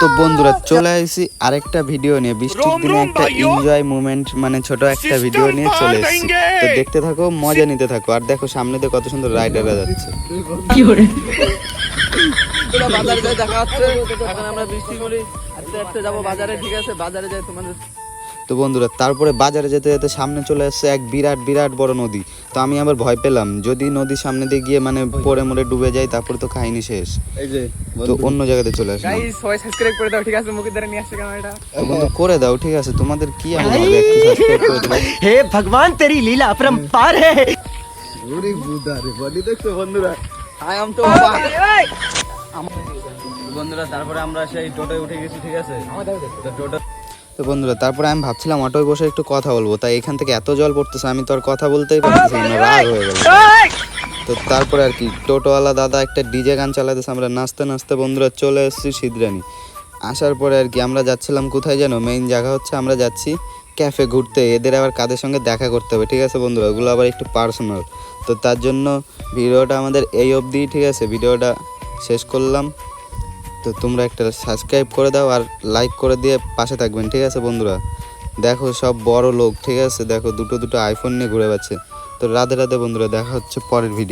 তো বন্ধুরা চলে আসছি আরেকটা ভিডিও নিয়ে, বৃষ্টির দিনে একটা এনজয় মোমেন্ট, মানে ছোট একটা ভিডিও নিয়ে চলে এসেছি। তো দেখতে থাকো, মজা নিতে থাকো, আর দেখো সামনে দিয়ে কত সুন্দর রাইডাররা যাচ্ছে। বাজারে যাই দেখা হচ্ছে। এখন আমরা বৃষ্টি করি আস্তে আস্তে যাবো বাজারে, ঠিক আছে? বাজারে যাই তোমাদের। তো বন্ধুরা তারপরে বাজারে যেতে যেতে সামনে চলে আসছে এক বিরাট বিরাট বড় নদী। তো আমি আবার ভয় পেলাম, যদি নদীর সামনে দিয়ে গিয়ে মানে পরে মরে ডুবে যায় তারপরে তো কাহিনী শেষ। তো অন্য জায়গাতে চলে আসলাম। গাইস সবাই সাবস্ক্রাইব করে দাও, ঠিক আছে? মুখের দ্বারা নিয়ে আসছে ক্যামেরাটা। তো বন্ধু করে দাও, ঠিক আছে? তোমাদের কি এমন হবে, একটু সাবস্ক্রাইব করে দাও। हे भगवान तेरी लीला अपरंपार है। বন্ধুরা আই আম তো বন্ধুরা তারপরে আমরা সেই টোটোয় উঠে গেছি, ঠিক আছে? তো টোটো তো বন্ধুরা তারপরে আমি ভাবছিলাম অটোয় বসে একটু কথা বলবো, তাই এখান থেকে এত জল পড়তেছে আমি তো আর কথা বলতেই পারতেছি না, রাগ হয়ে গেল। তো তারপরে আর কি টোটোওয়ালা দাদা একটা ডিজে গান চালাতেছে, আমরা নাচতে নাচতে বন্ধুরা চলে এসেছি সিদ্রানি। আসার পরে আর কি আমরা যাচ্ছিলাম কোথায় যেন, মেইন জায়গা হচ্ছে আমরা যাচ্ছি ক্যাফে ঘুরতে। এদের আবার কাদের সঙ্গে দেখা করতে হবে, ঠিক আছে বন্ধুরা? ওগুলো আবার একটু পার্সোনাল। তো তার জন্য ভিডিওটা আমাদের এই অবধি, ঠিক আছে? ভিডিওটা শেষ করলাম। তো তোমরা একটা সাবস্ক্রাইব করে দাও আর লাইক করে দিয়ে পাশে থাকবেন, ঠিক আছে বন্ধুরা? দেখো সব বড় লোক, ঠিক আছে? দেখো দুটো দুটো আইফোন নিয়ে ঘুরে বেড়াচ্ছে। তো রাধে রাধে বন্ধুরা, দেখা হচ্ছে পরের ভিডিও।